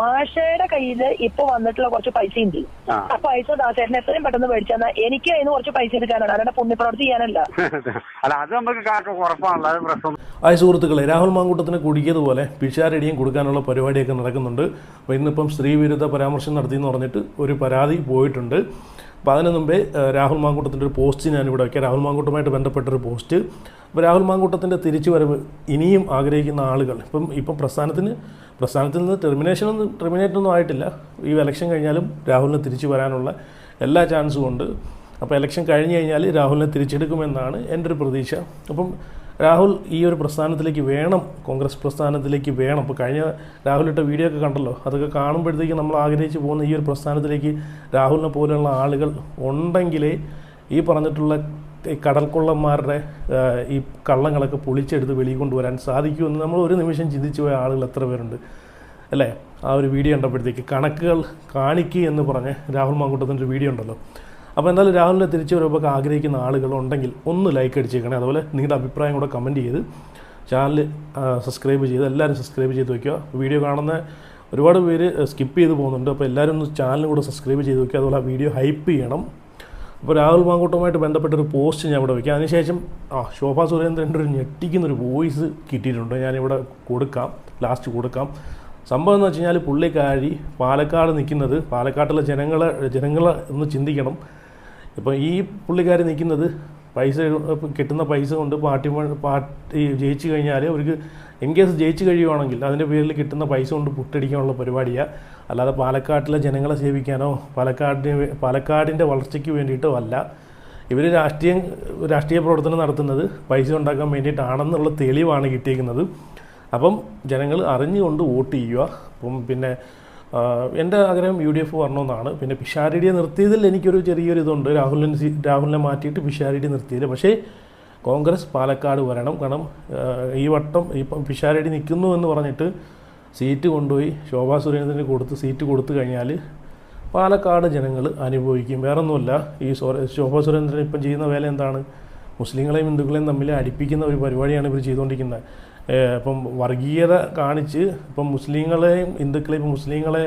മാഷയുടെ കയ്യിൽ ഇപ്പൊ വന്നിട്ടുള്ള കുറച്ച് പൈസ ഉണ്ട്. ആ പൈസ ദാസേട്ടന് എത്രയും പെട്ടെന്ന് മേടിച്ചാൽ എനിക്ക് അതിന് കുറച്ച് പൈസ എടുക്കാനാണ്, അവരുടെ പുണ്യപ്രവർത്തി ചെയ്യാനല്ല. സുഹൃത്തുക്കളെ, രാഹുൽ മാങ്കൂട്ടത്തിന് കുടിക്കിയതുപോലെ പിഷാരടിയും കൊടുക്കാനുള്ള പരിപാടിയൊക്കെ നടക്കുന്നുണ്ട്. അപ്പോൾ ഇന്നിപ്പം സ്ത്രീവിരുദ്ധ പരാമർശം നടത്തിയെന്ന് പറഞ്ഞിട്ട് ഒരു പരാതി പോയിട്ടുണ്ട്. അപ്പോൾ അതിന് മുമ്പേ രാഹുൽ മാങ്കൂട്ടത്തിൻ്റെ ഒരു പോസ്റ്റ് ഞാനിവിടെ വയ്ക്കാം. രാഹുൽ മാങ്കൂട്ടമായിട്ട് ബന്ധപ്പെട്ടൊരു പോസ്റ്റ്. അപ്പോൾ രാഹുൽ മാങ്കൂട്ടത്തിൻ്റെ തിരിച്ചുവരവ് ഇനിയും ആഗ്രഹിക്കുന്ന ആളുകൾ ഇപ്പം പ്രസ്ഥാനത്തിൽ നിന്ന് ടെർമിനേറ്റൊന്നും ആയിട്ടില്ല. ഈ ഇലക്ഷൻ കഴിഞ്ഞാലും രാഹുലിന് തിരിച്ചു വരാനുള്ള എല്ലാ ചാൻസും ഉണ്ട്. അപ്പോൾ ഇലക്ഷൻ കഴിഞ്ഞ് കഴിഞ്ഞാൽ രാഹുലിനെ തിരിച്ചെടുക്കുമെന്നാണ് എൻ്റെ ഒരു പ്രതീക്ഷ. അപ്പം രാഹുൽ ഈ ഒരു പ്രസ്ഥാനത്തിലേക്ക് വേണം, കോൺഗ്രസ് പ്രസ്ഥാനത്തിലേക്ക് വേണം. അപ്പോൾ കഴിഞ്ഞ രാഹുലിട്ട വീഡിയോ ഒക്കെ കണ്ടല്ലോ, അതൊക്കെ കാണുമ്പോഴത്തേക്ക് നമ്മൾ ആഗ്രഹിച്ച് പോകുന്ന ഈ ഒരു പ്രസ്ഥാനത്തിലേക്ക് രാഹുലിനെ പോലെയുള്ള ആളുകൾ ഉണ്ടെങ്കിലേ ഈ പറഞ്ഞിട്ടുള്ള കടൽക്കൊള്ളന്മാരുടെ ഈ കള്ളങ്ങളൊക്കെ പൊളിച്ചെടുത്ത് വെളിയിൽ കൊണ്ടുവരാൻ സാധിക്കുമെന്ന് നമ്മൾ ഒരു നിമിഷം ചിന്തിച്ചു പോയ ആളുകൾ എത്ര പേരുണ്ട് അല്ലേ? ആ ഒരു വീഡിയോ കണ്ടപ്പോഴത്തേക്ക് കണക്കുകൾ കാണിക്കുക എന്ന് പറഞ്ഞ് രാഹുൽ മാങ്കൂട്ടത്തിൻ്റെ ഒരു വീഡിയോ ഉണ്ടല്ലോ. അപ്പോൾ എന്തായാലും രാഹുലിനെ തിരിച്ചു വരുമ്പോൾ ആഗ്രഹിക്കുന്ന ആളുകളുണ്ടെങ്കിൽ ഒന്ന് ലൈക്ക് അടിച്ചേക്കണേ. അതുപോലെ നിങ്ങളുടെ അഭിപ്രായം കൂടെ കമൻറ്റ് ചെയ്ത് ചാനൽ സബ്സ്ക്രൈബ് ചെയ്ത് എല്ലാവരും സബ്സ്ക്രൈബ് ചെയ്ത് വയ്ക്കുക. വീഡിയോ കാണുന്ന ഒരുപാട് പേര് സ്കിപ്പ് ചെയ്ത് പോകുന്നുണ്ട്. അപ്പോൾ എല്ലാവരും ഒന്ന് ചാനൽ കൂടെ സബ്സ്ക്രൈബ് ചെയ്ത് വയ്ക്കുക. അതുപോലെ ആ വീഡിയോ ഹൈപ്പ് ചെയ്യണം. അപ്പോൾ രാഹുൽ മാങ്കൂട്ടവുമായിട്ട് ബന്ധപ്പെട്ടൊരു പോസ്റ്റ് ഞാൻ ഇവിടെ വയ്ക്കാം. അതിനുശേഷം ശോഭാ സുരേന്ദ്രൻ്റെ ഒരു ഞെട്ടിക്കുന്നൊരു വോയിസ് കിട്ടിയിട്ടുണ്ട്. ഞാനിവിടെ ലാസ്റ്റ് കൊടുക്കാം. സംഭവം എന്ന് വെച്ച് കഴിഞ്ഞാൽ പുള്ളിക്കാരി പാലക്കാട് നിൽക്കുന്നത്, പാലക്കാട്ടിലെ ജനങ്ങളെ ഒന്ന് ചിന്തിക്കണം. ഇപ്പോൾ ഈ പുള്ളിക്കാരി നിൽക്കുന്നത് കിട്ടുന്ന പൈസ കൊണ്ട് പാർട്ടി ജയിച്ചു കഴിഞ്ഞാൽ അവർക്ക് ഇൻ കേസ് ജയിച്ചു കഴിയുവാണെങ്കിൽ അതിൻ്റെ പേരിൽ കിട്ടുന്ന പൈസ കൊണ്ട് പുട്ടടിക്കാനുള്ള പരിപാടിയാണ്. അല്ലാതെ പാലക്കാട്ടിലെ ജനങ്ങളെ സേവിക്കാനോ പാലക്കാടിൻ്റെ വളർച്ചയ്ക്ക് വേണ്ടിയിട്ടോ അല്ല. ഇവർ രാഷ്ട്രീയ പ്രവർത്തനം നടത്തുന്നത് പൈസ ഉണ്ടാക്കാൻ വേണ്ടിയിട്ടാണെന്നുള്ള തെളിവാണ് കിട്ടിയിരിക്കുന്നത്. അപ്പം ജനങ്ങൾ അറിഞ്ഞുകൊണ്ട് വോട്ട് ചെയ്യുക. അപ്പം പിന്നെ എൻ്റെ ആഗ്രഹം UDF വരണമെന്നാണ്. പിന്നെ പിഷാരടിയെ നിർത്തിയതിൽ എനിക്കൊരു ചെറിയൊരു ഇതുണ്ട്, രാഹുലിനെ മാറ്റിയിട്ട് പിഷാരടി നിർത്തിയതിൽ. പക്ഷേ കോൺഗ്രസ് പാലക്കാട് വരണം. കാരണം ഈ വട്ടം ഇപ്പം പിഷാരടി നിൽക്കുന്നു എന്ന് പറഞ്ഞിട്ട് സീറ്റ് കൊണ്ടുപോയി ശോഭാ സുരേന്ദ്രന് സീറ്റ് കൊടുത്തു കഴിഞ്ഞാൽ പാലക്കാട് ജനങ്ങൾ അനുഭവിക്കും. വേറൊന്നുമല്ല, ഈ ശോഭാ സുരേന്ദ്രൻ ഇപ്പം ചെയ്യുന്ന വേല എന്താണ്? മുസ്ലിങ്ങളെയും ഹിന്ദുക്കളെയും തമ്മിൽ അടുപ്പിക്കുന്ന ഒരു പരിപാടിയാണ് ഇവർ ചെയ്തുകൊണ്ടിരിക്കുന്നത്. ഇപ്പം വർഗീയത കാണിച്ച് ഇപ്പം മുസ്ലിങ്ങളെയും ഹിന്ദുക്കളെയും മുസ്ലിങ്ങളെ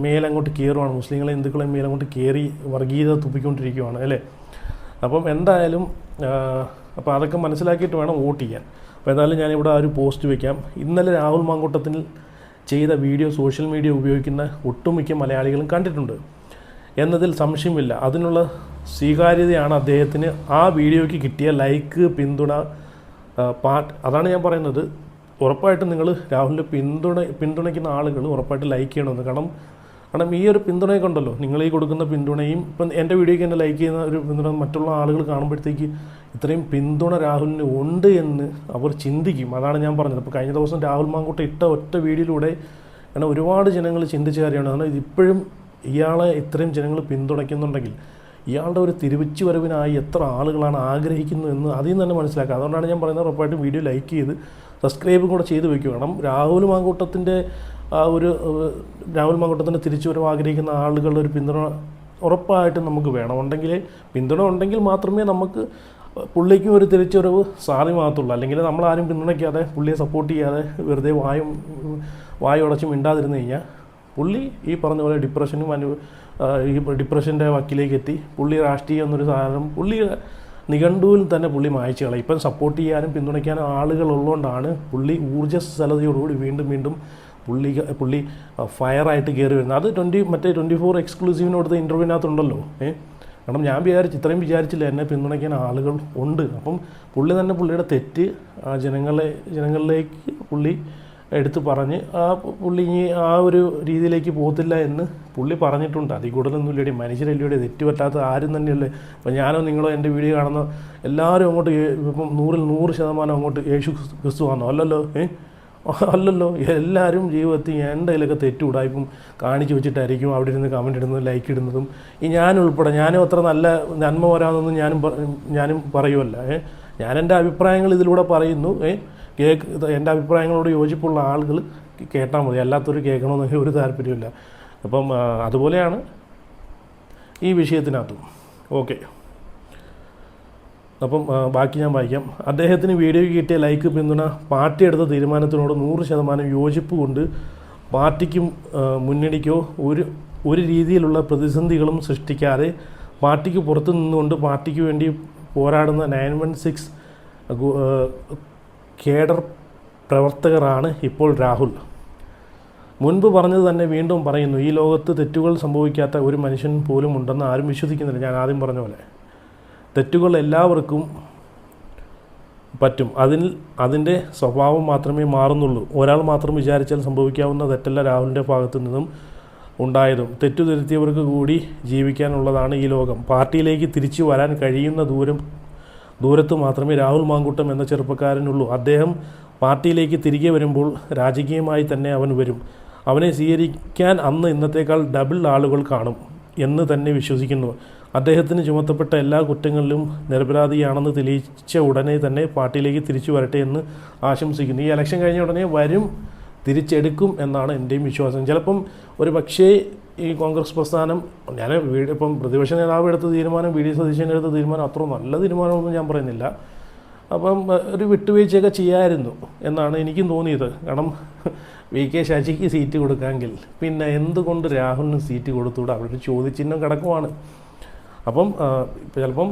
മേലങ്ങോട്ട് കയറുവാണ്, മുസ്ലിങ്ങളെ ഹിന്ദുക്കളെയും മേലങ്ങോട്ട് കയറി വർഗീയത തുപ്പിക്കൊണ്ടിരിക്കുകയാണ് അല്ലേ? അപ്പം എന്തായാലും അപ്പോൾ അതൊക്കെ മനസ്സിലാക്കിയിട്ട് വേണം വോട്ട് ചെയ്യാൻ. അപ്പോൾ എന്തായാലും ഞാനിവിടെ ആ ഒരു പോസ്റ്റ് വയ്ക്കാം. ഇന്നലെ രാഹുൽ മാങ്കൂട്ടത്തിൽ ചെയ്ത വീഡിയോ സോഷ്യൽ മീഡിയ ഉപയോഗിക്കുന്ന ഒട്ടുമിക്ക മലയാളികളും കണ്ടിട്ടുണ്ട് എന്നതിൽ സംശയമില്ല. അതിനുള്ള സ്വീകാര്യതയാണ് അദ്ദേഹത്തിന് ആ വീഡിയോയ്ക്ക് കിട്ടിയ ലൈക്ക്, പിന്തുണ, അതാണ് ഞാൻ പറയുന്നത്. ഉറപ്പായിട്ടും നിങ്ങൾ രാഹുലിനെ പിന്തുണയ്ക്കുന്ന ആളുകൾ ഉറപ്പായിട്ട് ലൈക്ക് ചെയ്യണമെന്ന്. കാരണം ഈ ഒരു പിന്തുണയൊക്കെ ഉണ്ടല്ലോ, നിങ്ങൾ ഈ കൊടുക്കുന്ന പിന്തുണയും ഇപ്പം എൻ്റെ വീഡിയോയ്ക്ക് എന്നെ ലൈക്ക് ചെയ്യുന്ന ഒരു പിന്തുണ മറ്റുള്ള ആളുകൾ കാണുമ്പോഴത്തേക്ക് ഇത്രയും പിന്തുണ രാഹുലിന് ഉണ്ട് എന്ന് അവർ ചിന്തിക്കും. അതാണ് ഞാൻ പറഞ്ഞത്. അപ്പോൾ കഴിഞ്ഞ ദിവസം രാഹുൽ മാങ്കൂട്ടം ഇട്ട ഒറ്റ വീഡിയോയിലൂടെ കാരണം ഒരുപാട് ജനങ്ങൾ ചിന്തിച്ച കാര്യമാണ്. കാരണം ഇതിപ്പോഴും ഇയാളെ ഇത്രയും ജനങ്ങൾ പിന്തുണയ്ക്കുന്നുണ്ടെങ്കിൽ ഇയാളുടെ ഒരു തിരിച്ചു വരവിനായി എത്ര ആളുകളാണ് ആഗ്രഹിക്കുന്നു എന്ന് അതിൽ നിന്ന് തന്നെ മനസ്സിലാക്കുക. അതുകൊണ്ടാണ് ഞാൻ പറയുന്നത് ഉറപ്പായിട്ടും വീഡിയോ ലൈക്ക് ചെയ്ത് സബ്സ്ക്രൈബും കൂടെ ചെയ്ത് വയ്ക്കുക. കാരണം രാഹുൽ മാങ്കൂട്ടത്തിൻ്റെ തിരിച്ചു വരവ് ആഗ്രഹിക്കുന്ന ആളുകളുടെ ഒരു പിന്തുണ ഉറപ്പായിട്ടും നമുക്ക് വേണം. പിന്തുണ ഉണ്ടെങ്കിൽ മാത്രമേ നമുക്ക് പുള്ളിക്കും ഒരു തിരിച്ചുവരവ് സാധ്യമാകത്തുള്ളൂ. അല്ലെങ്കിൽ നമ്മളാരും പിന്തുണയ്ക്കാതെ പുള്ളിയെ സപ്പോർട്ട് ചെയ്യാതെ വെറുതെ വായു അടച്ച് മിണ്ടാതിരുന്നു കഴിഞ്ഞാൽ പുള്ളി ഈ പറഞ്ഞ പോലെ ഡിപ്രഷൻ്റെ വക്കിലേക്ക് എത്തി. പുള്ളി രാഷ്ട്രീയം എന്നൊരു സാധനം നിഘണ്ടുവിൽ തന്നെ പുള്ളി മായ്ച്ചു കളയും. ഇപ്പം സപ്പോർട്ട് ചെയ്യാനും പിന്തുണയ്ക്കാനും ആളുകളുള്ളതുകൊണ്ടാണ് പുള്ളി ഊർജ്ജസ്വലതയോടുകൂടി വീണ്ടും പുള്ളി ഫയറായിട്ട് കയറി വരുന്നത്. അത് 24 എക്സ്ക്ലൂസീവിന് കൊടുത്ത ഇൻ്റർവ്യൂവിനകത്തുണ്ടല്ലോ. കാരണം ഞാൻ ഇത്രയും വിചാരിച്ചില്ല എന്നെ പിന്തുണയ്ക്കാൻ ആളുകൾ ഉണ്ട്. അപ്പം പുള്ളി തന്നെ പുള്ളിയുടെ തെറ്റ് ജനങ്ങളിലേക്ക് പുള്ളി എടുത്ത് പറഞ്ഞ് പുള്ളി ഇനി ആ ഒരു രീതിയിലേക്ക് പോകത്തില്ല എന്ന് പുള്ളി പറഞ്ഞിട്ടുണ്ട്. അതിൽ കൂടുതലൊന്നുമില്ലേ, മനുഷ്യരല്ലേ, തെറ്റ് പറ്റാത്ത ആരും തന്നെയല്ലേ. അപ്പം ഞാനോ നിങ്ങളോ എൻ്റെ വീഡിയോ കാണുന്ന എല്ലാവരും അങ്ങോട്ട് ഇപ്പം 100% അങ്ങോട്ട് യേശു ക്രിസ്തുവാണോ? അല്ലല്ലോ. എല്ലാവരും ജീവിതത്തിൽ എൻ്റെ കയ്യിലൊക്കെ തെറ്റുകൂടായ്പം കാണിച്ചു വെച്ചിട്ടായിരിക്കും അവിടെ ഇരുന്ന് കമൻ്റ് ഇടുന്നതും ലൈക്ക് ഇടുന്നതും. ഞാനുൾപ്പെടെ ഞാനും അത്ര നല്ല നന്മ വരാമെന്നൊന്നും ഞാനും പറയുമല്ല. ഞാൻ എൻ്റെ അഭിപ്രായങ്ങൾ ഇതിലൂടെ പറയുന്നു. എൻ്റെ അഭിപ്രായങ്ങളോട് യോജിപ്പുള്ള ആളുകൾ കേട്ടാൽ മതി, അല്ലാത്തവർ കേൾക്കണമെന്നൊക്കെ ഒരു താല്പര്യമില്ല. അപ്പം അതുപോലെയാണ് ഈ വിഷയത്തിനകത്തും. ഓക്കെ, അപ്പം ബാക്കി ഞാൻ വായിക്കാം. അദ്ദേഹത്തിന് വീഡിയോയ്ക്ക് കിട്ടിയ ലൈക്ക്, പിന്തുണ പാർട്ടി എടുത്ത തീരുമാനത്തിനോട് 100% യോജിപ്പ് കൊണ്ട് പാർട്ടിക്കും മുന്നണിക്കോ ഒരു രീതിയിലുള്ള പ്രതിസന്ധികളും സൃഷ്ടിക്കാതെ പാർട്ടിക്ക് പുറത്തു നിന്നുകൊണ്ട് പാർട്ടിക്ക് വേണ്ടി പോരാടുന്ന 916 കേഡർ പ്രവർത്തകരാണ് ഇപ്പോൾ രാഹുൽ. മുൻപ് പറഞ്ഞത് തന്നെ വീണ്ടും പറയുന്നു, ഈ ലോകത്ത് തെറ്റുകൾ സംഭവിക്കാത്ത ഒരു മനുഷ്യൻ പോലും ഉണ്ടെന്ന് ആരും വിശ്വസിക്കുന്നില്ല. ഞാൻ ആദ്യം പറഞ്ഞ പോലെ തെറ്റുകൾ എല്ലാവർക്കും പറ്റും. അതിൻ്റെ സ്വഭാവം മാത്രമേ മാറുന്നുള്ളൂ. ഒരാൾ മാത്രം വിചാരിച്ചാൽ സംഭവിക്കാവുന്ന തെറ്റല്ല രാഹുലിൻ്റെ ഭാഗത്തു നിന്നും ഉണ്ടായതും. തെറ്റുതിരുത്തിയവർക്ക് കൂടി ജീവിക്കാനുള്ളതാണ് ഈ ലോകം. പാർട്ടിയിലേക്ക് തിരിച്ചു വരാൻ കഴിയുന്ന ദൂരത്ത് മാത്രമേ രാഹുൽ മാങ്കൂട്ടം എന്ന ചെറുപ്പക്കാരനുള്ളൂ. അദ്ദേഹം പാർട്ടിയിലേക്ക് തിരികെ വരുമ്പോൾ രാജകീയമായി തന്നെ അവൻ വരും. അവനെ സ്വീകരിക്കാൻ അന്ന് ഇന്നത്തേക്കാൾ ഡബിൾ ആളുകൾ കാണും എന്ന് തന്നെ വിശ്വസിക്കുന്നു. അദ്ദേഹത്തിന് ചുമത്തപ്പെട്ട എല്ലാ കുറ്റങ്ങളിലും നിരപരാധിയാണെന്ന് തെളിയിച്ച ഉടനെ തന്നെ പാർട്ടിയിലേക്ക് തിരിച്ചു വരട്ടെ എന്ന് ആശംസിക്കുന്നു. ഈ ഇലക്ഷൻ കഴിഞ്ഞ ഉടനെ വരും, തിരിച്ചെടുക്കും എന്നാണ് എൻ്റെയും വിശ്വാസം. ചിലപ്പം ഒരു പക്ഷേ ഈ കോൺഗ്രസ് പ്രസ്ഥാനം, ഞാൻ ഇപ്പം പ്രതിപക്ഷ നേതാവ് എടുത്ത തീരുമാനം, വി ഡി സതീശൻ എടുത്ത തീരുമാനം അത്ര നല്ല തീരുമാനമൊന്നും ഞാൻ പറയുന്നില്ല. അപ്പം ഒരു വിട്ടുവീഴ്ചയൊക്കെ ചെയ്യാമായിരുന്നു എന്നാണ് എനിക്കും തോന്നിയത്. കാരണം വി കെ ശശിക്ക് സീറ്റ് കൊടുക്കാമെങ്കിൽ പിന്നെ എന്തുകൊണ്ട് രാഹുലിന് സീറ്റ് കൊടുത്തുകൂടെ? അവിടെ ഒരു ചോദ്യചിഹ്നം കിടക്കുവാണ്. അപ്പം ചിലപ്പം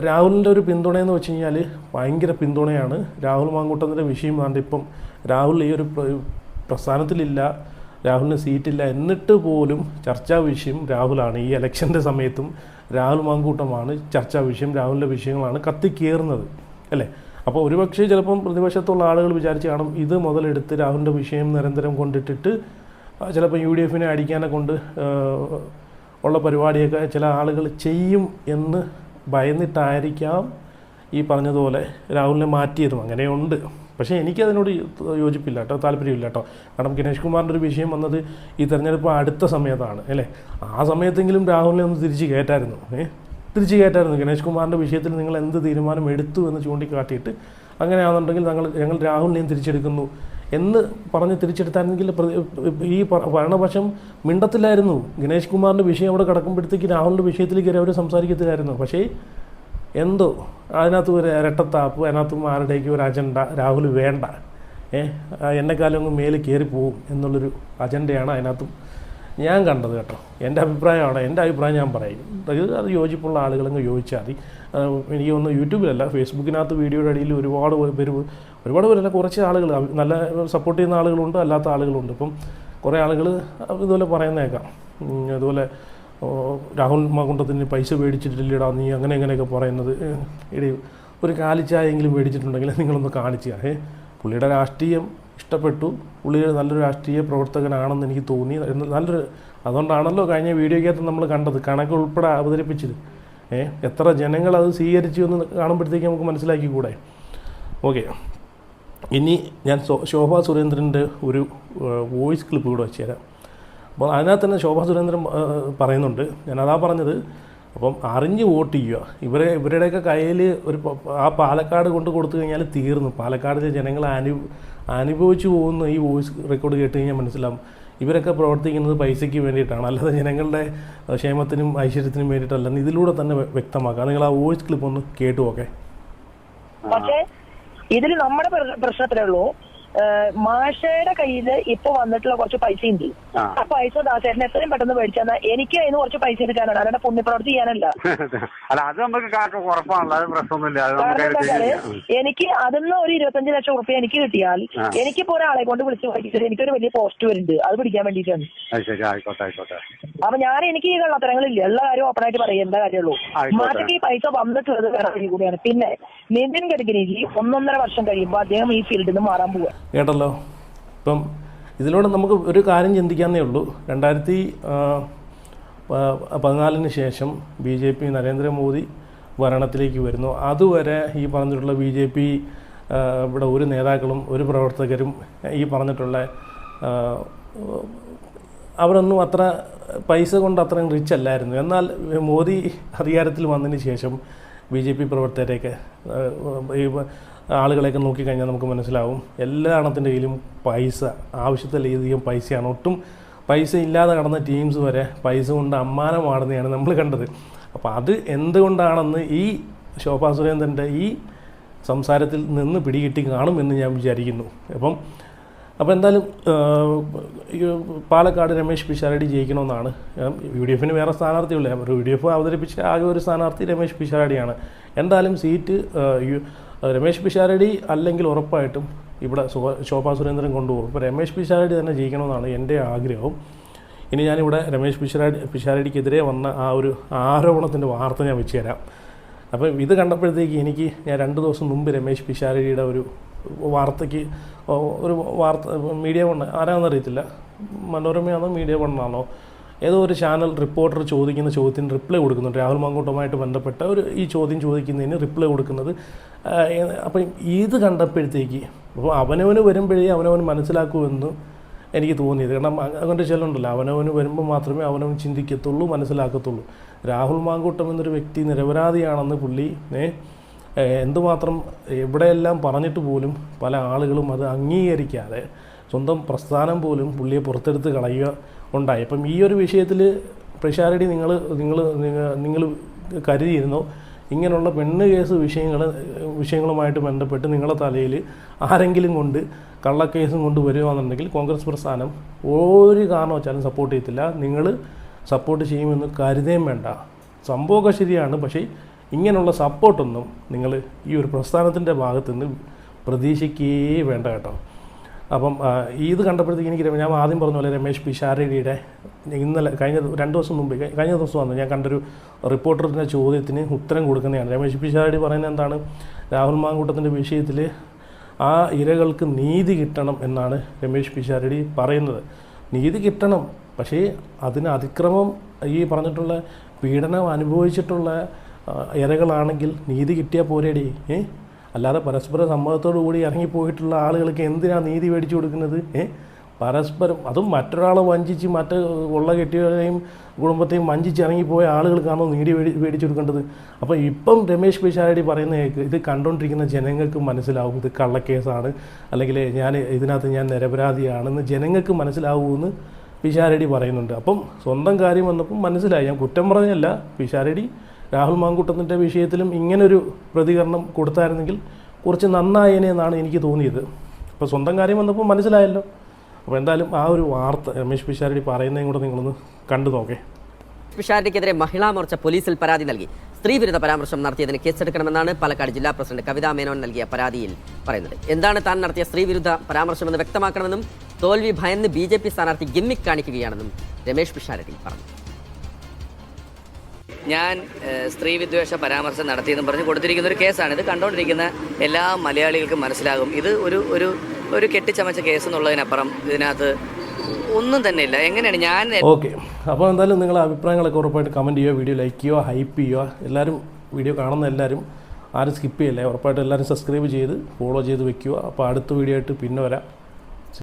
രാഹുലിൻ്റെ ഒരു പിന്തുണയെന്ന് വെച്ച് കഴിഞ്ഞാൽ ഭയങ്കര പിന്തുണയാണ്. രാഹുൽ മാങ്കൂട്ടത്തിൻ്റെ വിഷയം കണ്ട് ഇപ്പം രാഹുൽ ഈ ഒരു പ്രസ്ഥാനത്തിലില്ല, രാഹുലിന് സീറ്റില്ല, എന്നിട്ട് പോലും ചർച്ചാ വിഷയം രാഹുലാണ്. ഈ ഇലക്ഷൻ്റെ സമയത്തും രാഹുൽ മാങ്കൂട്ടമാണ് ചർച്ചാ വിഷയം, രാഹുലിൻ്റെ വിഷയങ്ങളാണ് കത്തിക്കേറുന്നത് അല്ലേ? അപ്പോൾ ഒരുപക്ഷെ ചിലപ്പം പ്രതിപക്ഷത്തുള്ള ആളുകൾ വിചാരിച്ച് കാണും ഇത് മുതലെടുത്ത് രാഹുലിൻ്റെ വിഷയം നിരന്തരം കൊണ്ടിട്ടിട്ട് ചിലപ്പോൾ UDF അടിക്കാനെ കൊണ്ട് ഉള്ള പരിപാടിയൊക്കെ ചില ആളുകൾ ചെയ്യും എന്ന് ഭയന്നിട്ടായിരിക്കാം ഈ പറഞ്ഞതുപോലെ രാഹുലിനെ മാറ്റിയതും. അങ്ങനെയുണ്ട്. പക്ഷേ എനിക്കതിനോട് യോജിപ്പില്ല കേട്ടോ, താല്പര്യമില്ല കേട്ടോ. കാരണം ഗണേഷ് കുമാറിൻ്റെ ഒരു വിഷയം വന്നത് ഈ തെരഞ്ഞെടുപ്പ് അടുത്ത സമയത്താണ് അല്ലേ? ആ സമയത്തെങ്കിലും രാഹുലിനെ ഒന്ന് തിരിച്ച് കയറ്റായിരുന്നു. ഗണേഷ് കുമാറിൻ്റെ വിഷയത്തിൽ നിങ്ങൾ എന്ത് തീരുമാനം എടുത്തു എന്ന് ചൂണ്ടിക്കാട്ടിയിട്ട് അങ്ങനെയാണെന്നുണ്ടെങ്കിൽ ഞങ്ങൾ രാഹുലിനെയും തിരിച്ചെടുക്കുന്നു എന്ന് പറഞ്ഞ് തിരിച്ചെടുത്താണെങ്കിൽ ഈ ഭരണപക്ഷം മിണ്ടത്തില്ലായിരുന്നു. ഗണേഷ് കുമാറിൻ്റെ വിഷയം അവിടെ കിടക്കുമ്പോഴത്തേക്ക് രാഹുലിൻ്റെ വിഷയത്തിലേക്ക് അവർ സംസാരിക്കത്തില്ലായിരുന്നു. പക്ഷേ എന്തോ അതിനകത്ത് ഒരു ഇരട്ടത്താപ്പ്, അതിനകത്തും ആരുടേക്കും ഒരു അജണ്ട, രാഹുൽ വേണ്ട, എന്നെക്കാലം അങ്ങ് മേലെ കയറിപ്പോവും എന്നുള്ളൊരു അജണ്ടയാണ് അതിനകത്തും ഞാൻ കണ്ടത് കേട്ടോ. എൻ്റെ അഭിപ്രായമാണ്, എൻ്റെ അഭിപ്രായം ഞാൻ പറയും. അത് യോജിപ്പുള്ള ആളുകളങ്ങ് ചോദിച്ചാൽ മതി. എനിക്ക് തോന്നുന്നു യൂട്യൂബിലല്ല, ഫേസ്ബുക്കിനകത്ത് വീഡിയോയുടെ അടിയിൽ ഒരുപാട് പേരല്ല, കുറച്ച് ആളുകൾ നല്ല സപ്പോർട്ട് ചെയ്യുന്ന ആളുകളുണ്ട്, അല്ലാത്ത ആളുകളുണ്ട്. ഇപ്പം കുറേ ആളുകൾ ഇതുപോലെ പറയുന്നേക്കാം, അതുപോലെ രാഹുൽ മാങ്കൂട്ടത്തിന് പൈസ മേടിച്ചിട്ടില്ലടാ നീ അങ്ങനെയൊക്കെ പറയുന്നത്. ഇടി ഒരു കാലിച്ചായെങ്കിലും മേടിച്ചിട്ടുണ്ടെങ്കിൽ നിങ്ങളൊന്ന് കാണിച്ചാൽ പുള്ളിയുടെ രാഷ്ട്രീയം ഇഷ്ടപ്പെട്ടു, പുള്ളി നല്ലൊരു രാഷ്ട്രീയ പ്രവർത്തകനാണെന്ന് എനിക്ക് തോന്നി. അതുകൊണ്ടാണല്ലോ കഴിഞ്ഞ വീഡിയോയ്ക്കകത്ത് നമ്മൾ കണ്ടത്, കണക്ക് ഉൾപ്പെടെ അവതരിപ്പിച്ചത്. എത്ര ജനങ്ങൾ അത് സ്വീകരിച്ചു എന്ന് കാണുമ്പോഴത്തേക്ക് നമുക്ക് മനസ്സിലാക്കിക്കൂടെ? ഓക്കെ, ഇനി ഞാൻ ശോഭാ സുരേന്ദ്രൻ്റെ ഒരു വോയിസ് ക്ലിപ്പ് കൂടെ വെച്ച് തരാം. അപ്പോൾ അതിനകത്ത് തന്നെ ശോഭാ സുരേന്ദ്രൻ പറയുന്നുണ്ട്, ഞാനതാ പറഞ്ഞത്. അപ്പം അറിഞ്ഞ് വോട്ട് ചെയ്യുക. ഇവരുടെയൊക്കെ കയ്യിൽ ആ പാലക്കാട് കൊണ്ട് കൊടുത്തു കഴിഞ്ഞാൽ തീർന്നു. പാലക്കാടിലെ ജനങ്ങൾ അനുഭവിച്ചു പോകുന്ന ഈ വോയിസ് റെക്കോർഡ് കേട്ട് കഴിഞ്ഞാൽ മനസ്സിലാവും ഇവരൊക്കെ പ്രവർത്തിക്കുന്നത് പൈസയ്ക്ക് വേണ്ടിയിട്ടാണ്, അല്ലാതെ ജനങ്ങളുടെ ക്ഷേമത്തിനും ഐശ്വര്യത്തിനും വേണ്ടിയിട്ടല്ലെന്ന് ഇതിലൂടെ തന്നെ വ്യക്തമാക്കാം. നിങ്ങൾ ആ വോയിസ് ക്ലിപ്പ് ഒന്ന് കേട്ടു നോക്കെ. പക്ഷേ ഇതിൽ നമ്മുടെ പ്രശ്നത്തിലേ ഉള്ളൂ, മാഷയുടെ കയ്യിൽ ഇപ്പൊ വന്നിട്ടുള്ള കുറച്ച് പൈസ ഉണ്ട്. ആ പൈസ ദാസേട്ടന് എത്രയും പെട്ടെന്ന് മേടിച്ചാൽ എനിക്ക് അതിന് കുറച്ച് പൈസ എടുക്കാനാണ്, അല്ലാതെ പുണ്യപ്രവർത്തി ചെയ്യാനല്ല. എനിക്ക് അതിന്ന് ഒരു 25 ലക്ഷം റുപ്യ എനിക്ക് കിട്ടിയാൽ എനിക്കിപ്പോ ഒരാളെ കൊണ്ട് വിളിച്ച് വായിച്ചിട്ട് എനിക്കൊരു വലിയ പോസ്റ്റ് വരുന്നുണ്ട്, അത് പിടിക്കാൻ വേണ്ടിയിട്ടാണ്. അപ്പൊ എനിക്ക് ഈ കള്ളത്തരങ്ങളില്ല, എല്ലാ കാര്യവും ഓപ്പണായിട്ട് പറയേണ്ട കാര്യമുള്ളൂ. മാഷയ്ക്ക് ഈ പൈസ വന്നിട്ടുള്ളത് വേറെ വഴി കൂടിയാണ്. പിന്നെ നിതിൻ ഗഡ്കരിജി 1.5 വർഷം കഴിയുമ്പോൾ അദ്ദേഹം ഈ ഫീൽഡിൽ നിന്ന് മാറാൻ പോവുക. കേട്ടല്ലോ. ഇപ്പം ഇതിലൂടെ നമുക്ക് ഒരു കാര്യം ചിന്തിക്കാന്നേ ഉള്ളൂ. 2014 ശേഷം BJP നരേന്ദ്രമോദി ഭരണത്തിലേക്ക് വരുന്നു. അതുവരെ ഈ പറഞ്ഞിട്ടുള്ള BJP ഇവിടെ ഒരു നേതാക്കളും ഒരു പ്രവർത്തകരും ഈ പറഞ്ഞിട്ടുള്ള അവരൊന്നും അത്ര പൈസ കൊണ്ട് അത്രയും റിച്ച് അല്ലായിരുന്നു. എന്നാൽ മോദി അധികാരത്തിൽ വന്നതിന് ശേഷം BJP പ്രവർത്തകരെയൊക്കെ ഈ ആളുകളെയൊക്കെ നോക്കിക്കഴിഞ്ഞാൽ നമുക്ക് മനസ്സിലാവും എല്ലാ എണ്ണത്തിൻ്റെ കയ്യിലും പൈസ, ആവശ്യത്തിലധികം പൈസയാണ്. ഒട്ടും പൈസ ഇല്ലാതെ കടന്ന ടീംസ് വരെ പൈസ കൊണ്ട് അമ്മാനമാടുന്നതാണ് നമ്മൾ കണ്ടത്. അപ്പോൾ അത് എന്തുകൊണ്ടാണെന്ന് ഈ ശോഭാ സുരേന്ദ്രൻ്റെ ഈ സംസാരത്തിൽ നിന്ന് പിടികിട്ടി കാണുമെന്ന് ഞാൻ വിചാരിക്കുന്നു. അപ്പം അപ്പോൾ എന്തായാലും പാലക്കാട് രമേശ് പിഷാരടി ജയിക്കണമെന്നാണ്. UDF വേറെ സ്ഥാനാർത്ഥിയുള്ളൂ. UDF അവതരിപ്പിച്ച ആകെ ഒരു സ്ഥാനാർത്ഥി രമേശ് പിഷാരടിയാണ്. എന്തായാലും സീറ്റ് രമേശ് പിഷാരടി അല്ലെങ്കിൽ ഉറപ്പായിട്ടും ഇവിടെ ശോഭാ സുരേന്ദ്രൻ കൊണ്ടുപോകും. ഇപ്പോൾ രമേശ് പിഷാരടി തന്നെ ജയിക്കണമെന്നാണ് എൻ്റെ ആഗ്രഹം. ഇനി ഞാനിവിടെ രമേശ് പിഷാരടിക്കെതിരെ വന്ന ആ ഒരു ആരോപണത്തിൻ്റെ വാർത്ത ഞാൻ വെച്ച് തരാം. അപ്പോൾ ഇത് കണ്ടപ്പോഴത്തേക്ക് ഞാൻ 2 ദിവസം മുമ്പ് രമേശ് പിഷാരടിയുടെ ഒരു വാർത്തയ്ക്ക് ഒരു വാർത്ത മീഡിയ വൺ ആരാണെന്നറിയത്തില്ല, മനോരമയാണോ മീഡിയ വണ്ണാണോ ഏതോ ഒരു ചാനൽ റിപ്പോർട്ടർ ചോദിക്കുന്ന ചോദ്യത്തിന് റിപ്ലൈ കൊടുക്കുന്നുണ്ട്. രാഹുൽ മാങ്കൂട്ടവുമായിട്ട് ബന്ധപ്പെട്ട ഈ ചോദ്യം ചോദിക്കുന്നതിന് റിപ്ലൈ കൊടുക്കുന്നത്. അപ്പം ഇത് കണ്ടപ്പോഴത്തേക്ക് അപ്പോൾ അവനവന് വരുമ്പോഴേ അവനവന് മനസ്സിലാക്കുമെന്ന് എനിക്ക് തോന്നിയത്. കാരണം അങ്ങനെ ചിലരുണ്ടല്ലോ, അവനവന് വരുമ്പോൾ മാത്രമേ അവനവൻ ചിന്തിക്കത്തുള്ളൂ, മനസ്സിലാക്കത്തുള്ളൂ. രാഹുൽ മാങ്കൂട്ടം എന്നൊരു വ്യക്തി നിരപരാധിയാണെന്ന് പുള്ളി എന്തുമാത്രം എവിടെയെല്ലാം പറഞ്ഞിട്ട് പോലും പല ആളുകളും അത് അംഗീകരിക്കാതെ സ്വന്തം പ്രസ്ഥാനം പോലും പുള്ളിയെ പുറത്തെടുത്ത് കളയുക ഉണ്ടായി. അപ്പം ഈ ഒരു വിഷയത്തിൽ പിഷാരടി നിങ്ങൾ കരുതിയിരുന്നോ ഇങ്ങനെയുള്ള പെണ്ണ് കേസ് വിഷയങ്ങളുമായിട്ട് ബന്ധപ്പെട്ട് നിങ്ങളുടെ തലയിൽ ആരെങ്കിലും കൊണ്ട് കള്ളക്കേസും കൊണ്ട് വരികയാണെന്നുണ്ടെങ്കിൽ കോൺഗ്രസ് പ്രസ്ഥാനം ഒരു കാരണവശാലും സപ്പോർട്ട് ചെയ്യത്തില്ല. നിങ്ങൾ സപ്പോർട്ട് ചെയ്യുമെന്ന് കരുതേം വേണ്ട. സംഭവമൊക്കെ ശരിയാണ്, പക്ഷേ ഇങ്ങനെയുള്ള സപ്പോർട്ടൊന്നും നിങ്ങൾ ഈ ഒരു പ്രസ്ഥാനത്തിൻ്റെ ഭാഗത്തുനിന്ന് പ്രതീക്ഷിക്കുകയേ വേണ്ട കേട്ടോ. അപ്പം ഇത് കണ്ടപ്പോഴത്തേക്ക് ഞാൻ ആദ്യം പറഞ്ഞ പോലെ രമേശ് പിഷാരടിയുടെ ഇന്നലെ കഴിഞ്ഞ 2 ദിവസം മുമ്പ് കഴിഞ്ഞ ദിവസമാണ് ഞാൻ കണ്ടൊരു റിപ്പോർട്ടറിൻ്റെ ചോദ്യത്തിന് ഉത്തരം കൊടുക്കുന്നതാണ്. രമേശ് പിഷാരടി പറയുന്നത് എന്താണ്, രാഹുൽ മാങ്കൂട്ടത്തിൻ്റെ വിഷയത്തിൽ ആ ഇരകൾക്ക് നീതി കിട്ടണം എന്നാണ് രമേശ് പിഷാരടി പറയുന്നത്. നീതി കിട്ടണം, പക്ഷേ അതിന് അതിക്രമം ഈ പറഞ്ഞിട്ടുള്ള പീഡനം അനുഭവിച്ചിട്ടുള്ള ഇരകളാണെങ്കിൽ നീതി കിട്ടിയാൽ പോരേടി. അല്ലാതെ പരസ്പര സമ്മതത്തോടു കൂടി ഇറങ്ങിപ്പോയിട്ടുള്ള ആളുകൾക്ക് എന്തിനാണ് നീതി മേടിച്ചു കൊടുക്കുന്നത്? പരസ്പരം അതും മറ്റൊരാളെ വഞ്ചിച്ച് ഉള്ള കെട്ടിയവരെയും കുടുംബത്തെയും വഞ്ചിച്ച് ഇറങ്ങിപ്പോയ ആളുകൾക്കാണോ നീതി മേടിച്ചു കൊടുക്കേണ്ടത്? അപ്പോൾ ഇപ്പം രമേശ് പിഷാരടി പറയുന്ന ഇത് കണ്ടുകൊണ്ടിരിക്കുന്ന ജനങ്ങൾക്ക് മനസ്സിലാവും ഇത് കള്ളക്കേസാണ്, അല്ലെങ്കിൽ ഇതിനകത്ത് ഞാൻ നിരപരാധിയാണെന്ന് ജനങ്ങൾക്ക് മനസ്സിലാവുമെന്ന് പിഷാരടി പറയുന്നുണ്ട്. അപ്പം സ്വന്തം കാര്യം വന്നപ്പം മനസ്സിലായി. ഞാൻ കുറ്റം പറഞ്ഞല്ല, പിഷാരടി രാഹുൽ മാങ്കൂട്ടത്തിൻ്റെ വിഷയത്തിലും ഇങ്ങനൊരു പ്രതികരണം കൊടുത്തായിരുന്നെങ്കിൽ കുറച്ച് നന്നായേനെ എന്നാണ് എനിക്ക് തോന്നിയത്. അപ്പോൾ സ്വന്തം കാര്യം വന്നപ്പോൾ മനസ്സിലായല്ലോ. അപ്പോൾ എന്തായാലും ആ ഒരു വാർത്ത രമേശ് പിഷാരടി പറയുന്നതും കൂടെ നിങ്ങളൊന്ന് കണ്ടു നോക്കേ. പിഷാരടിക്കെതിരെ മഹിളാ മോർച്ച പോലീസിൽ പരാതി നൽകി. സ്ത്രീവിരുദ്ധ പരാമർശം നടത്തിയതിന് കേസെടുക്കണമെന്നാണ് പാലക്കാട് ജില്ലാ പ്രസിഡന്റ് കവിതാ മേനോൻ നൽകിയ പരാതിയിൽ പറയുന്നത്. എന്താണ് താൻ നടത്തിയ സ്ത്രീവിരുദ്ധ പരാമർശമെന്ന് വ്യക്തമാക്കണമെന്നും തോൽവി ഭയന്ന് BJP സ്ഥാനാർത്ഥി ഗിമ്മിക് കാണിക്കുകയാണെന്നും രമേശ് പിഷാരടി പറഞ്ഞു. ഞാൻ സ്ത്രീവിദ്വേഷ പരാമർശം നടത്തിയെന്നും പറഞ്ഞ് കൊടുത്തിരിക്കുന്ന ഒരു കേസാണ്. ഇത് കണ്ടുകൊണ്ടിരിക്കുന്ന എല്ലാ മലയാളികൾക്കും മനസ്സിലാകും ഇത് ഒരു കെട്ടിച്ചമച്ച കേസ് എന്നുള്ളതിനപ്പുറം ഇതിനകത്ത് ഒന്നും തന്നെ ഇല്ല. എങ്ങനെയാണ് ഞാൻ ഓക്കെ. അപ്പോൾ എന്തായാലും നിങ്ങളുടെ അഭിപ്രായങ്ങളൊക്കെ ഉറപ്പായിട്ട് കമൻറ്റ് ചെയ്യുക, വീഡിയോ ലൈക്ക് ചെയ്യുക, ഹൈപ്പ് ചെയ്യുക. എല്ലാവരും വീഡിയോ കാണുന്ന എല്ലാവരും ആരും സ്കിപ്പ് ചെയ്യില്ലേ, ഉറപ്പായിട്ട് എല്ലാവരും സബ്സ്ക്രൈബ് ചെയ്ത് ഫോളോ ചെയ്ത് വെക്കുക. അപ്പോൾ അടുത്ത വീഡിയോ ആയിട്ട് പിന്നെ വരാം.